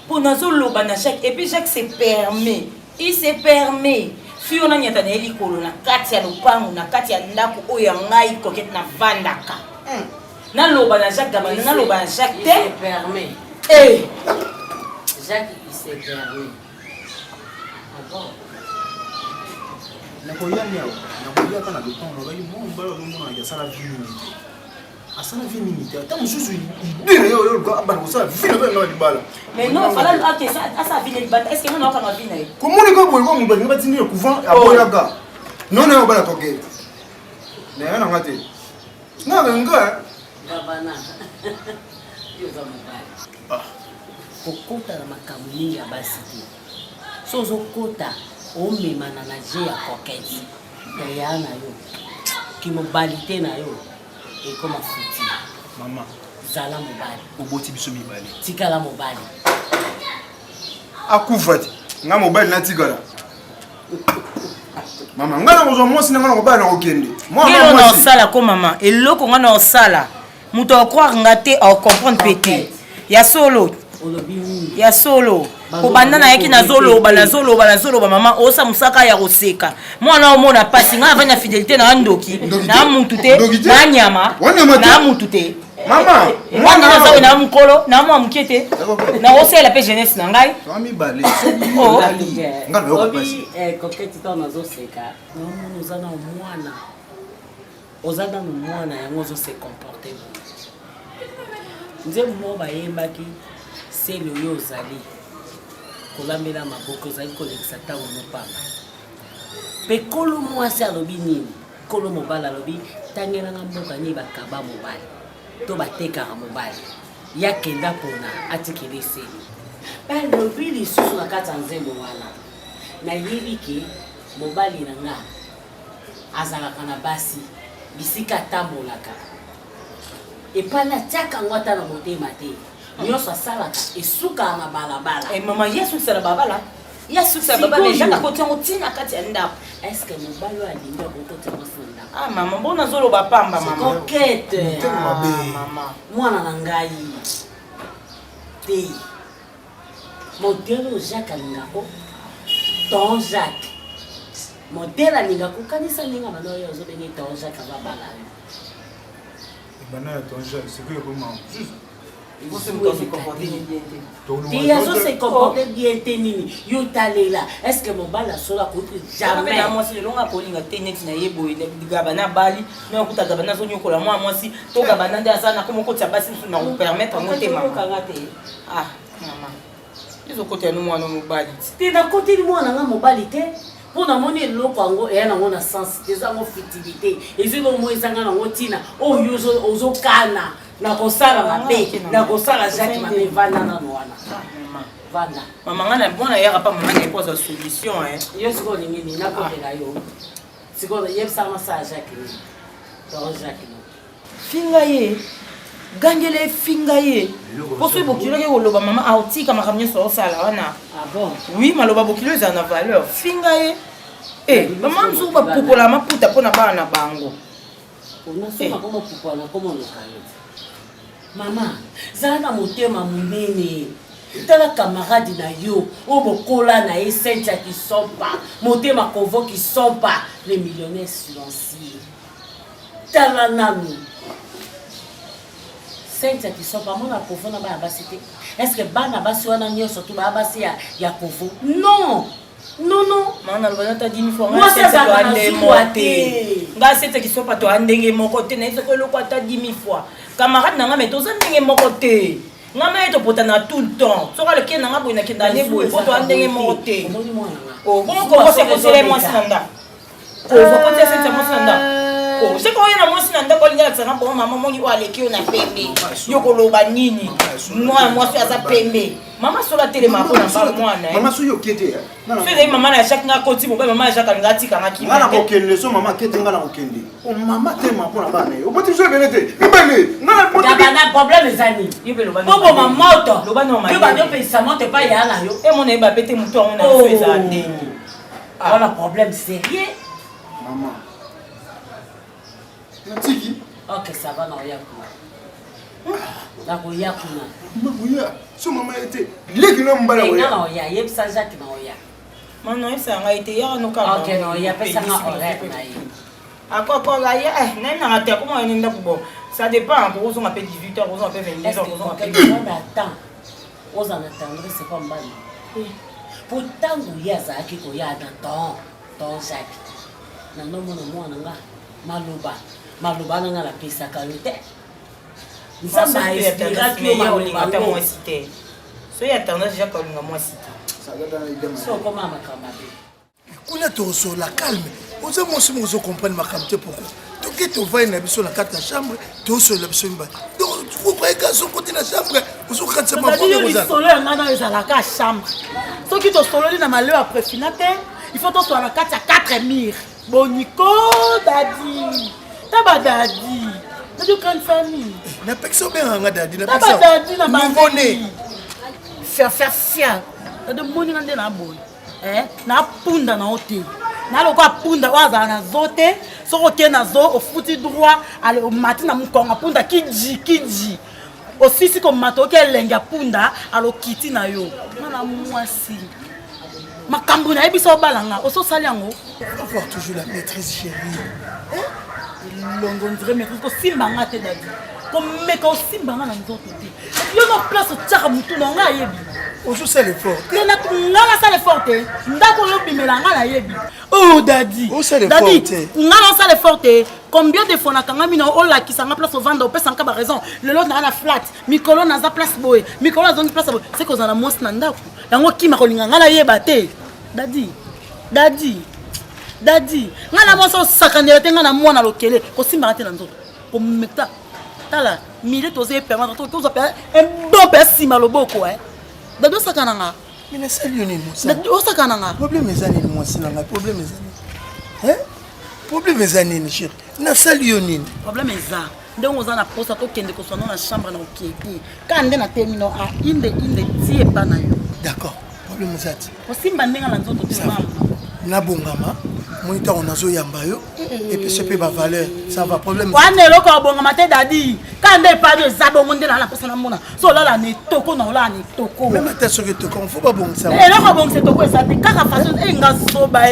pour nazoloba na Jacques et puis Jacques se permet il se permet fio na nyata na elikolo na kati ya lopango na kati ya ndako oyo ya ngai kokete na vandaka na loba na Jacques Gabana na loba na Jacques te il se permet eh Jacques il se permet ah bon nakoyanya nakoyaka na lopango ngai mbala omona ya sala vie asala vie minute ata mususu idire yo ko abana kosala vie na libala mais non fala que ça asa vie libala est-ce que on a pas vie na ye komoni ko boye ko mbali batini ko couvent aboyaka non non bala toke na yana ngate na nga Gabana yo za mobali kokota na makambo mingi ya basi te sozo kota omemana na je ya koketi ya na yo kimobalite na yo ekoma futi mama zala mobali oboti biso mibali tikala mobali akuvati nga mobali na tikala mama nga na kozwa mwasi na nga na mobali na kokende mwana na osala ko mama eloko nga na osala muto akroire nga te a comprendre pété ya solo ya solo kobanda na yaki nazoloba mama osa musaka ya koseka mwana omona pasi nga avanya fidélité na ndoki na mutu te na nyama na mutu te mama mwana nazawe na mukolo na mwa mukete na osela pe jeunesse na ngai mibale nga na yo pasi koketi to nazoseka nomona oza na mwana oza na mwana yango ozose comporter nzembo mo bayembaki seli oyo ozali kolambela maboko ozali kolekisa ntango mopamba mpe kolo mwasi alobi nini kolo mobali alobi tangelanga mboka nini bakaba mobali to batekaka mobali yakenda mpona atikela eseli balobi lisusu na kati ya nzembo wana nayebi ke mobali na nga azalaka na basi bisika atambolaka epai natiaka yango ata na motema te nyonso asalaka esukaka na balabala mama yesukisa na babala yesukisa na babala ejaka koti yango ntina kati ya ndako estce mobali oyo alingi akokoti yango so ndako mama mbona azoloba pamba mama kokete mwana na ngai te modele oyo Jacques alingako ton Jacques modele alingako kanisa ndenge bana oyo ozobenge ton Jacques ababala bana ya ton Jacques c'est que comment te azose comporte bien te nini yo talela est-ce que mobali asola koki jamais na mwasi elonga kolinga te neti na ye boye gabana bali me okuta gabana azonyokola mwa mwasi to gabana nde aza na komokoti ya basi mosusu na kopermettre yango te mamokanga te mama ezokota yano mwana mobali te nakoteli mwana nga mobali te mpo namoni eloko yango eya nango na sens te eza yango futilité ezelomo ezanga nango ntina oyo ozokana na kosala mabe na kosala Jacques mabe vanda nano wana vanda mama nga na bona yaka pa mama na epoza solution yo sikoyo olingi nini nakotela yo sikoyo yebisaka masala Jacques nini to Jacques no finga ye gangele finga ye poso ebokilaki koloba mama aotika makambo nyonso osala wana oui maloba bokilo ezala na valeur finga ye mama mosuku bapopola maputa mpo na bana na bango onasoma komopupola na komonoka yo mama zala na motema monene tala camarade na yo oyo bokola na ye Cynthia Kisompa motema Kovo Kisompa les millionnaires silencieux tala nanu Cynthia Kisompa mona Kovo na bana basi te est-ce que bana basi wana nyonso tu bana basi ya Kovo non Non, non. Maman, elle va te dire une fois. Moi, ça va me monter. Nga c'est qui sont pas toi ndenge mon côté, n'est-ce que le quoi t'a 10 000 fois. Camarade n'a mais tous ndenge mon côté. Nga mais to potana tout le temps. Sora le kena nga boina kenda ne boy, faut toi ndenge mon côté. Oh, comment c'est que c'est moi sinanda. Oh, faut pas c'est moi sinanda. Oh, c'est quand il y a moi sinanda ko linga tsana bon maman moni o aleki on a pembe. Yoko loba nini. Moi suis à sa pembe. Maman sur la télé m'a pas moi na. Maman sur yo kete. Fais maman na chaque nga koti mo maman chaque nga tika nga ki. Ngana ko kende so maman kete ngana ko kende. O maman te ma pona ba ne. O boti so benete. Mbele. Ngana poti. Ya bana problème ezani. Yebe loba. Bobo maman to. Loba no ma. Yo ba yo pesa monte pas ya na yo. Et mon eba pété mon tour on a fait ça ndeni. Voilà problème sérieux. Maman. Natiki. OK, ça va na oya kuna. Na oya kuna. Maman so maman était. Leki no mbala oya. Na oya, yeb sa Jacques na oya. Maman ça a été ya no ka. OK, na oya pesa na horaire na yi. Akoko la ya nem na ate comment on est bon. Ça dépend, on a fait 18h, on a fait 22h, on a fait attends. On en attendre, c'est pas mal. Pourtant, il y a ça qui est dans Jacques. Na no mono mwana nga maluba nga la pesa kalite. Ça m'a inspiré que ya olinga ta moi cité. So ya tendance déjà kolinga moi cité. Ça va dans les demandes. So comment makamabe. Kuna to so la calme. On se montre mo comprendre ma camté pourquoi. Donc tu vas na biso la carte chambre, tu so la biso mba. Donc vous croyez qu'à son côté la chambre, vous so quand c'est ma problème aux solo nga na la carte chambre. So qui to solo na malheur après finate, il faut to so la carte à 4 murs. Boniko dadi. Taba dadi. C'est une grande famille. Na pexo bien nga dadi na pexo. Taba dadi na mangone. Faire. De moni ngande na boy. Na punda na hotel. Na loko punda waza na zote. Soko ke na zo au futi droit ale au matin na mukonga punda kiji. Aussi si comme mato ke lenga punda alo kiti na yo. Na mwasi. Makambu na ebiso balanga oso sali yango. Avoir toujours la maîtrise chérie. Longo ndre mais ko simbanga te dadi. Comme meka o simbanga na nzoto te. Yo no place tchaka mutu na nga yebi. Ojo c'est l'effort. Mais na ngala ça l'effort te. Ndako yo bimela ngala yebi. Oh dadi. Dadi. Ngala ça l'effort te. Combien de fois na kanga mina o la ki sanga place au vendre au pesa nka ba raison. Le lot na na flat. Mikolo na za place boy. Mikolo na zone place boy. C'est que na mos na ndako. Yango ki makolinga ngala yeba te. Dadi. Ngala moso sakandela te ngana mwana lokele. Ko simba te na nzoto. Ko mekta. Tala, mille tozé permettre to zo per un bon persi maloboko Dado sakananga. Mais c'est lui ni moi. Dado sakananga. Problème ezani ni moi sinanga problème ezani. Problème ezani ni chérie. Na sali yonini. Problème eza. Donc on a posé to kende ko sono na chambre na okeki. Kande na termino a inde tie pa na yo. D'accord. Problème ezati. Ko simba ndenga na nzoto te mama. Na bongama. Moniteur on a zo yamba yo et puis c'est pas valeur ça va problème wana eloko bonga mate dadi kande pa de zabongo ndela la personne mona so là la ne toko na la ne toko même ta sur que toko faut pas bon ça eloko bonga c'est toko ça te kaka façon nga soba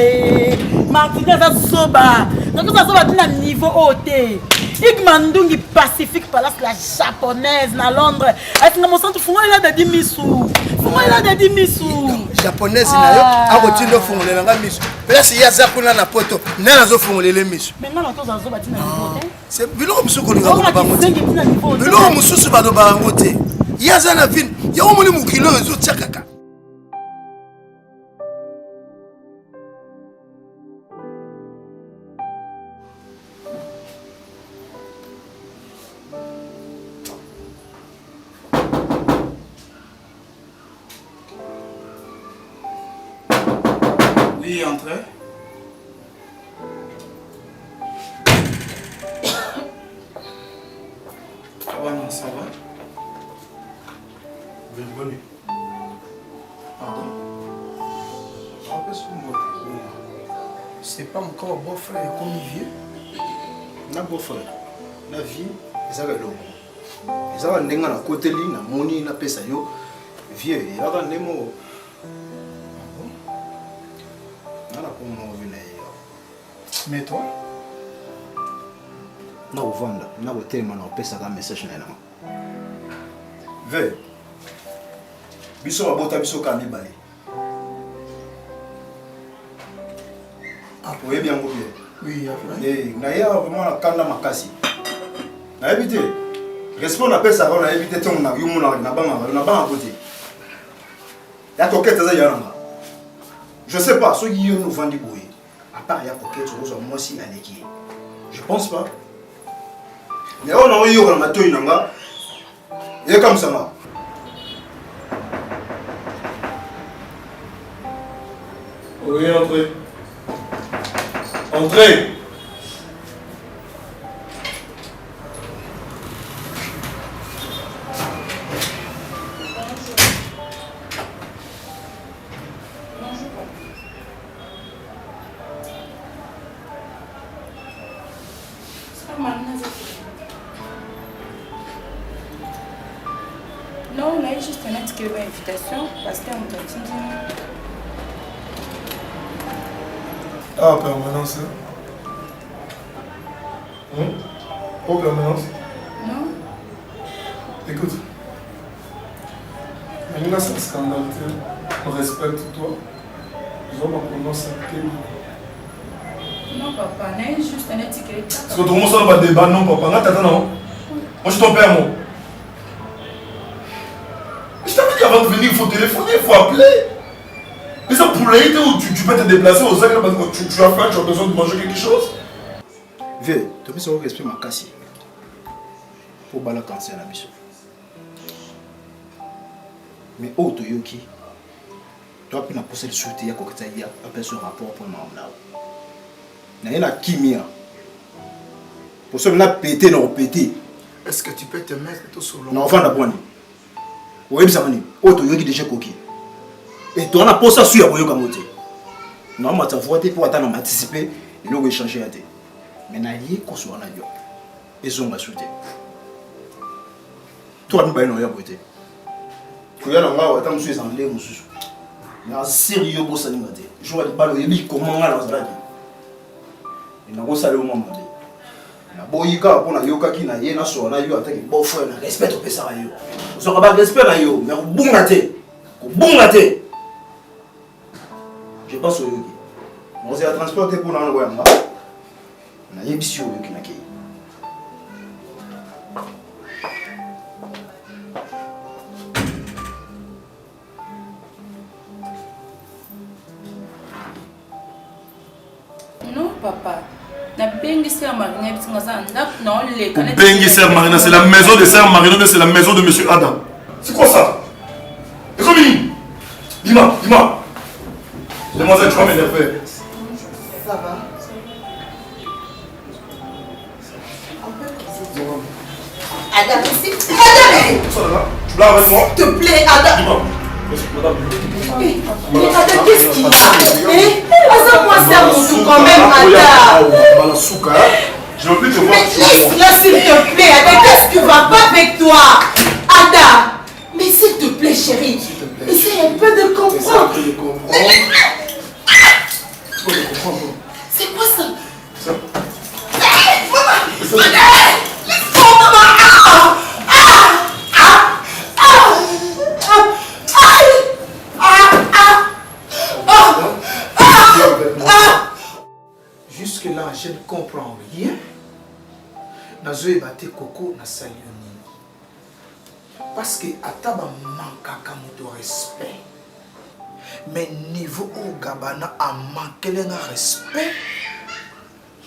martinez za soba donc ça soba na niveau haute igmandungi pacifique palace la japonaise na Londres est-ce que mon centre fuma là de misu japonaise na yo akotindo fungole nga misu place ya za kuna na poto na nazo fungolele misu maintenant on toza zo batina niveau c'est biloko musu ko linga ko bango te biloko mususu bado bango te ya za na vin ya omoni mukilo ezo tchakaka. Oui, entrez. Ça va? Bonne nuit. Pardon? C'est pas encore beau-frère comme vieux. Na beau-frère. Na vie, ça va long. Ça va n'enga na côté li na moni na pesa yo. Vieux, il va nemo. Mais toi? Na uvanda, na botema na pesa ka message na nanga. Ve. Biso mabota biso ka mibale. Vous bien bien. Oui, Et naïa vraiment la kanda makasi. Na évité. Respect on appelle ça on a évité ton na yumuna na banga côté. Ya coquette ça yaranga. Je sais pas ceux qui nous vendent du boy. À part ya coquette moi aussi à l'équipe. Je pense pas. Mais on a eu au matin inanga. Et comme ça là. Oui, entrez. Entrez. Non, on a eu juste un étiquette d'invitation parce qu'on t'a dit. Ah, permanence. Oh, permanence. Non. Écoute. Maintenant, c'est un scandale. On respecte toi. Je vais prononcer Non, papa, on a eu juste un étiquette. Parce que tout le monde s'en va débat, non, papa. Non, t'attends, non. Moi, je suis ton père, moi. Je t'avais dit avant de venir, il faut téléphoner, il faut appeler. Mais ça, pour l'aider où tu peux te déplacer aux actes parce que tu as faim, tu as besoin de manger quelque chose. Vieux, tu peux savoir respect ma casse. Pour bala cancer la mission. Mais oh, tu yoki. Tu as pu na poser le soutien ya koketa ya après ce rapport pour moi. Na yena kimia. Pour ça on a pété non pété. Est-ce que tu peux te mettre tout sur le... Non, enfin d'abord. Oui, ça mani. Oh, tu yoki déjà coquille. Et toi, on a posé ça sur la voie. Non, mais tu as voté pour attendre anticiper et nous échanger à tes. Mais il y a qu'on soit en avion. Ils ont sauté. Toi, nous ne pouvons pas voter. Tu as l'envoi, attends, monsieur, c'est un lait, monsieur. Mais en sérieux, boss, ça n'est pas dit. Je vois les balles, il comment on a la zradi. Il n'a pas salé au moment. Na boyika pour na yoka ki na ye na so na yo ataki bon frère na respect au pesa yo. So ka ba respect na yo, mais bunga te. Ko bunga te. Je pense au yoki. Moi c'est transporter pour na ngwa nga. Na yebisi au yoki na ke. Non, papa. Bengi Sœur Marina, c'est la maison de Sœur Marina, mais c'est la maison de Monsieur Adam. C'est quoi ça? Et comme dis-moi. Demoiselle, tu vas m'énerver. Ça va? Adam, s'il te plaît. Tu blagues avec moi? S'il te plaît, Adam. Dis-moi. Mais Adam, qu'est-ce qu'il a? Moi, c'est à mon tour quand même, Adam. Je veux plus te voir. Mais laisse-la, s'il te plaît, Adam. Qu'est-ce qui va pas avec toi? Adam. Mais s'il te plaît, chérie. Essaye un peu de comprendre. C'est quoi ça? Jusque-là, je ne comprends rien. Nazoé bate Coco na salioni. Parce que ataba manka de respect. Mais niveau au Gabana a manqué le respect.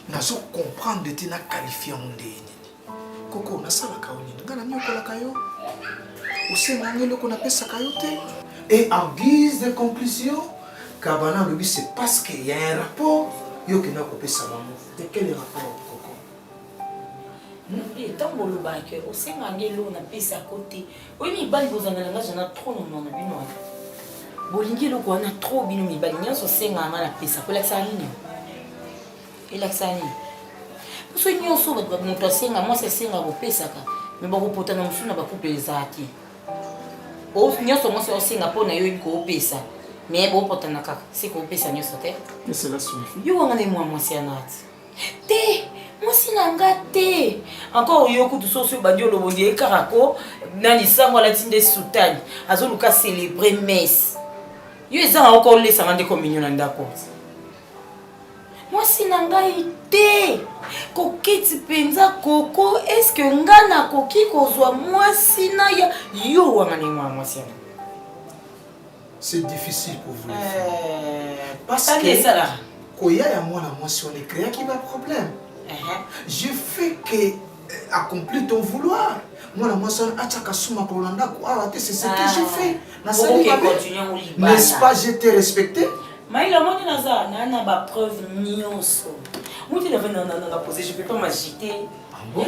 Nazo comprendre de tina qualifié on de Coco na sala kaoni. Ngana nyoko la kayo. Ose mangelo ko na pesa kayote. Et en guise de conclusion, Gabana lui c'est parce qu'il y a un rapport. Yo qui n'a pas ça de quel rapport Coco? Et tant que le bac, au sein d'Angelo, on a payé à côté. Oui, mais il vous en a trop non non bino. Bolingi le quoi, on a trop bino mais balignan so sein à la payé ça pour la saline. Et la saline. Parce que nous sommes mon tosin à moi c'est sein à vous payer ça. Mais bon pour t'en monsieur n'a pas coupé les artis. Au final so moi c'est sein à pour na yo ko payer ça. Mais bon pour t'en naka, c'est ko payer ça nous sauter. Mais cela suffit. Yo on est moi c'est anat. Té moi si nanga té encore yo ku tout sur badio lo bondie karako nani sango la tinde soutane azo luka célébrer messe yo eza encore laisser en communion ndako mwasi na ngai te koketi penza koko est-ce que nga nakoki kozwa mwasi na ya yo wanga ni mwasi yana c'est difficile pour vous parce que ça là koya ya mwana mwasi on est créé qui va problème je fais que accomplir ton vouloir mwana mwasi achaka suma kolanda ko c'est ce que je fais na sali n'est-ce pas je t'ai respecté Maïla, moi, je pas preuve nyonso. Moi, je ne peux pas m'agiter.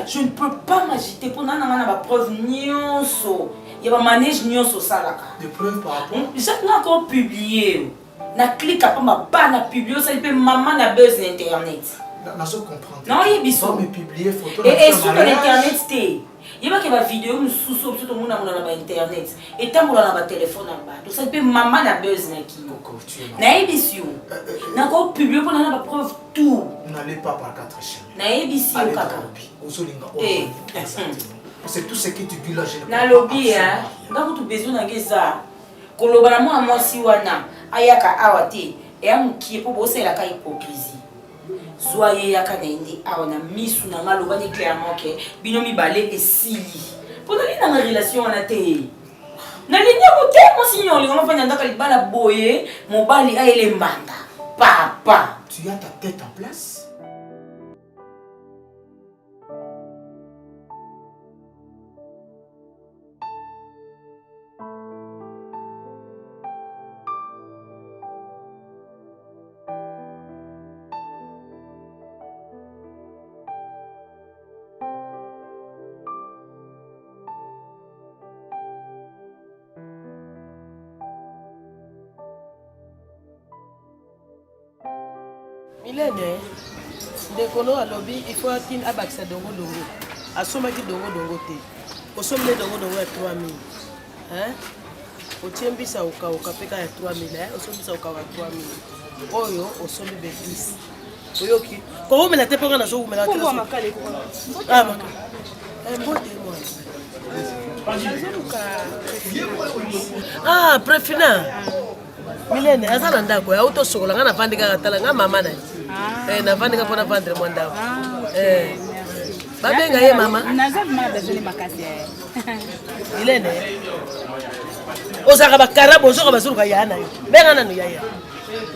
Je ne peux pas m'agiter pour pas preuve nyonso. Il y a un manège nyonso ça. Des preuves par rapport. J'ai encore publié. Na clique après ma pas na publié ça peut maman na buzz internet. Na je comprends. Non, il y a biso. Me publier photo. Et sur l'internet c'était. Il y a des vidéos sous tout le monde na internet et tant pour na téléphone là tout ça peut maman na buzz na ki na ebisio na ko publier pour na preuve tout n'allez pas par quatre chemins na ebisio kaka ozolinga c'est tout ce que tu dis là je na lobby hein ndako tu besoin na ngeza koloba na moi mwasi wana ayaka awate et amukie po bosela ka hypocrisie Soyez yaka nende awana misu na ngalo bani clairement que bino mibale esili pour aller dans la relation on a té na linya kote mo signor li ngoma fanya ndaka libala boye mobali aele mbanda papa tu as ta tête en place Milene, ndekolo alobi il faut qu'il abakisa dongo dongo. Asomaki dongo dongo te. Osomle dongo dongo ya 3000. Hein? Otiembisa uka peka ya 3000, hein? Osombisa uka ya 3000. Oyo osombi betis. Oyoki. Ko mela te peka na so mela te. Ah makale. Mbote moi. Ah, préfina. Milene, azala ndako ya auto sokola nga navandika katala nga mama na navandika mpona vendre mwa ndako babenga ye mama Milene ozalaka bakarabo ozoka bazoluka ya na yo benga nanu yaya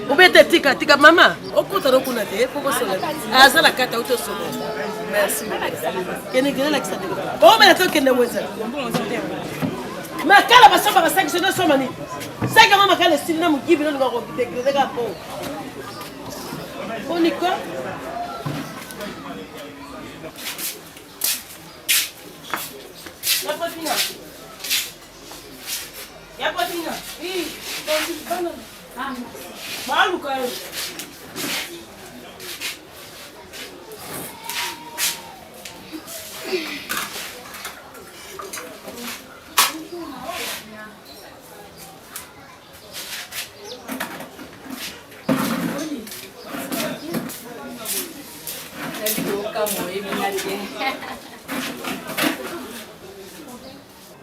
ubete tika mama okota nokuna te pokosola azala kata auto sokola merci kenekele lakisa ndeko omela tokende mweza makala basomba basaki na soma ni saka mama makala style na mukibi na ngako degré ka po onika ya patina bana malu kayo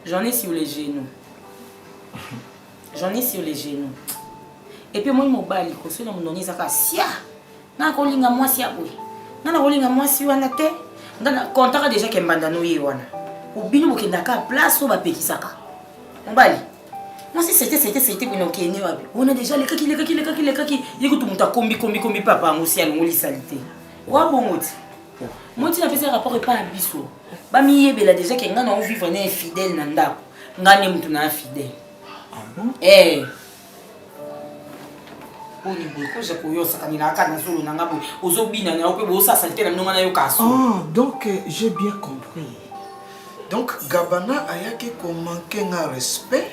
J'en ai sur les genoux. J'en ai sur les genoux. Et puis moi, je suis je suis sia. Na kolinga mwasi ya boy. Na kolinga mwasi wana te. Ndana kontaka déjà ke mbandano ye wana. Obino bokenda ka place o ba pekisaka. Mbali. Mwasi c'était pour nous kene wapi. On a déjà les kaki yiko tumuta kombi papa ngosi ya ngoli salité. Wa bongoti. Moi tu n'as fait rapport pas à biso. Ba mi yebela déjà ke ngana on vivre na infidèle na ndako. Ngane mtu na infidèle. Ah bon? Donc j'ai bien compris. Donc Gabana ayaki ko manquer un respect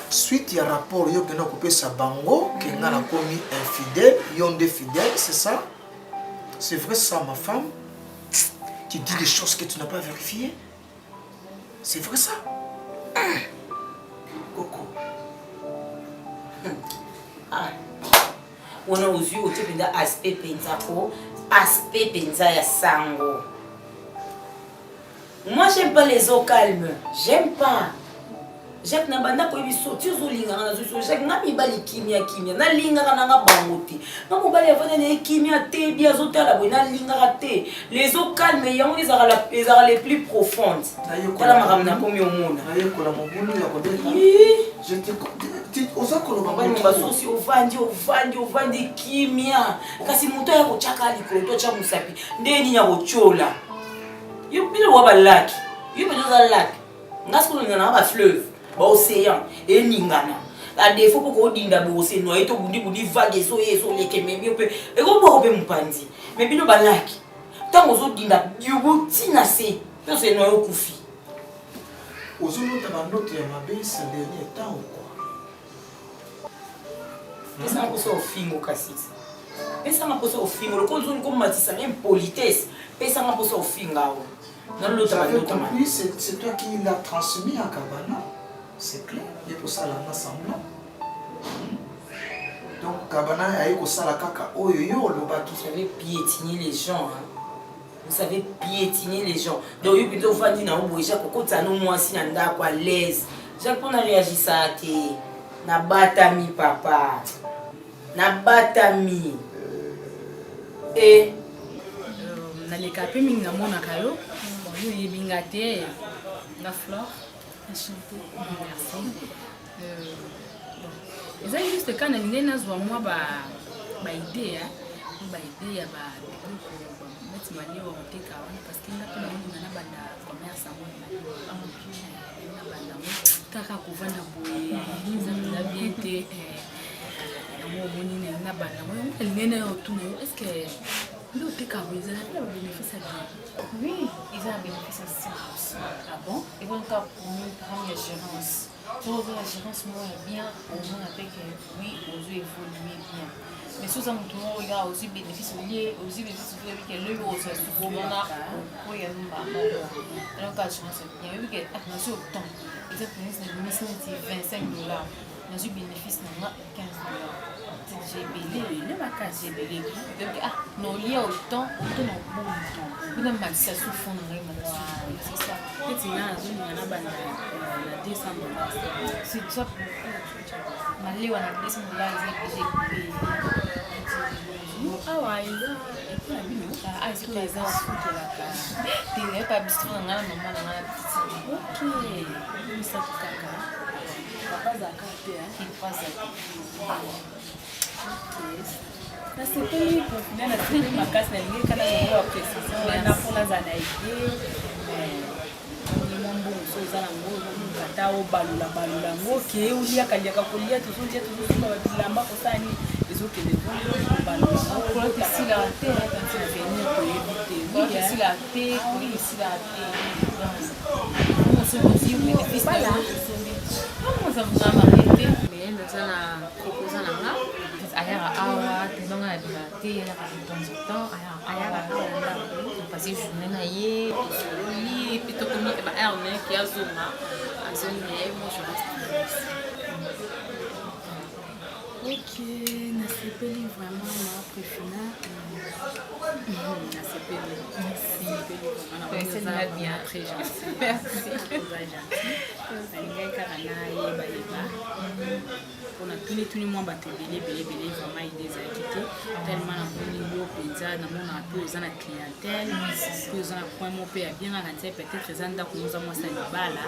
suite ya rapport yo kena couper sa bango que ngana komi infidèle, yon de fidèle, c'est ça? C'est vrai ça ma femme? Tu dis des choses que tu n'as pas vérifiées? C'est vrai ça? Coco. On a aussi aspect penzako, aspect penza ya sango. Moi j'aime pas les eaux calmes, j'aime pas. Jacques na banda ko biso zolinga na zo Jacques na mibali kimia na linga na nga bangote na mobali avana na kimia te bia zotala bo na linga te les eaux calmes yango les plus profondes kala makamna komi omona ayekola mobulu ya kodeka je te oza koloba basosi ovandi kimia kasi moto ya kochaka likolo to cha musapi ndeni ya kochola yo bile wa balaki yo bedoza laki ngasko na ba fleuve ba océan et ningana la défaut pour qu'on dinde ba océan no eto bundi vague so yeso leke memi pe e ko bo pe mpandi mais bino balaki tango zo dinda yubu tina se pe se no okufi ozolota bandoto ya mabe ce dernier temps ou quoi pesa ngaposa ofingo kasi pesa ngaposa ofingo lokozo ko matisa même politesse pesa ngaposa ofinga o na lota bandoto ma c'est toi qui l'a transmis à Kabana c'est clair il faut ça là semblant donc Kabana a eu ça la kaka oyo yo lo ba vous savez piétiner les gens hein. Vous savez piétiner les gens. Donc, il y a des gens qui ont dit que à l'aise. Jacques, on a réagi ça à te. Na batami, papa. Na batami. Et. Na les capés, mais na mon akayo. Bon, il y a bingate. La flore. Enchantée. Merci. Bon. Et juste quand on est dans moi, bah idée, hein. Bah idée, bah. Mali wa kuteka wana parce que ndapenda mimi na banda commerce amoni na banda taka kuvanda boye za bien te na moni na banda moi nene yo tuna est-ce que le teka boye ça a bénéfice à oui ils ont un bénéfice aussi ah bon et donc pour nous prendre l'assurance pour l'assurance moi bien au moins avec oui aux yeux évoluer bien. Mais sous un tour, il y a aussi des bénéfices liés, aussi des bénéfices liés avec le lot, c'est tout bon, on a oui, donc l'assurance il y a eu que attention au temps. Les bénéfices de 25 $. Dans le bénéfice on a 15 $. J'ai payé le macasse, j'ai payé. Donc non lié au temps, au temps non bon temps. Vous n'avez pas ça sous fond c'est ça. Et tu as zone on a banda la décembre. C'est ça. Malé on a décembre là, j'ai payé. Ah ouais, ah c'est quoi ça foot là tu n'es pas bistrot dans la maman dans la petite ok ça tout caca papa zakate hein il passe ok na c'est pas pour finir la télé ma casse na lingi kana ngo précision na pona za na idée ni mambo so za na ngo kata o balula ngo ke ulia kaliaka kulia tuzunje tuzuba bilamba kosani que les gens ici la terre quand tu venir pour éviter ici la terre pour ici la terre on se dit bénéfice là comment ça vous a arrêté mais nous allons proposer là ayara awa tenonga na bilate ya de temps en temps ayara awa passer journée na ye li puis to komi ba erne qui a zoma azoni moi je reste ok, nasepeli vraiment na préfina. Nasepeli. Merci. C'est bien très gentil. Merci. Très gentil. Ngai karana yeba yeba. On a tous les mois battu belé vraiment idée za quitté tellement na boni yo penza na mona pe za na clientèle que za point mon père bien na kantia peut-être za nda kuuza moi sa libala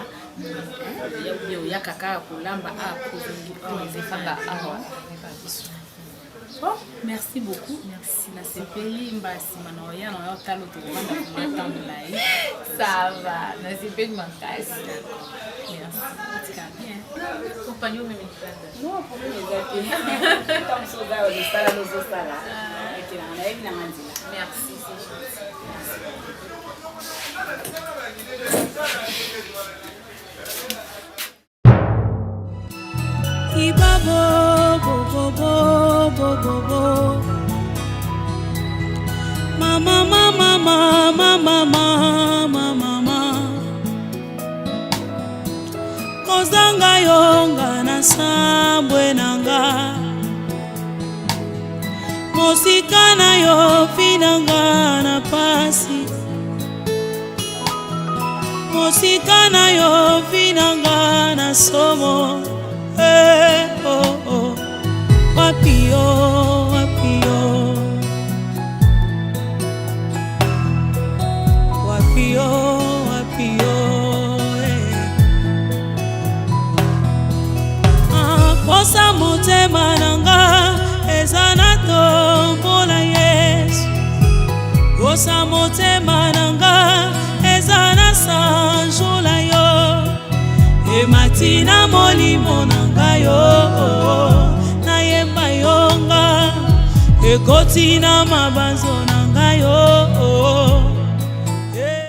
ya kaka kulamba a kuzungi pour les fanga awa. Bon, merci beaucoup. Merci. La CPI, Mbassi, Manoya, on a talo de vendre pour attendre là. Ça va. La CPI de Mancasse. Merci. Tu vas bien. Compagnon, même une non, pour nous, les amis. Comme ça, on va estar à nos ostara. Merci, c'est gentil. Ibabo, bo, bo, bo, bo, bo. Mama, mama, mama, mama, mama. Kozanga yonga na sambwe nanga. Mosika na yo finanga na pasi. mosika na yo vinanga na somo oh, oh. Wapi yo, wapi yo, wapi yo, wapi yo Posa motema nanga eza na tombola Yesu. Posa motema nanga eza na sanjola yo. Ematina molimo nanga yo nayemba yonga ekoti na mabanzo nanga yo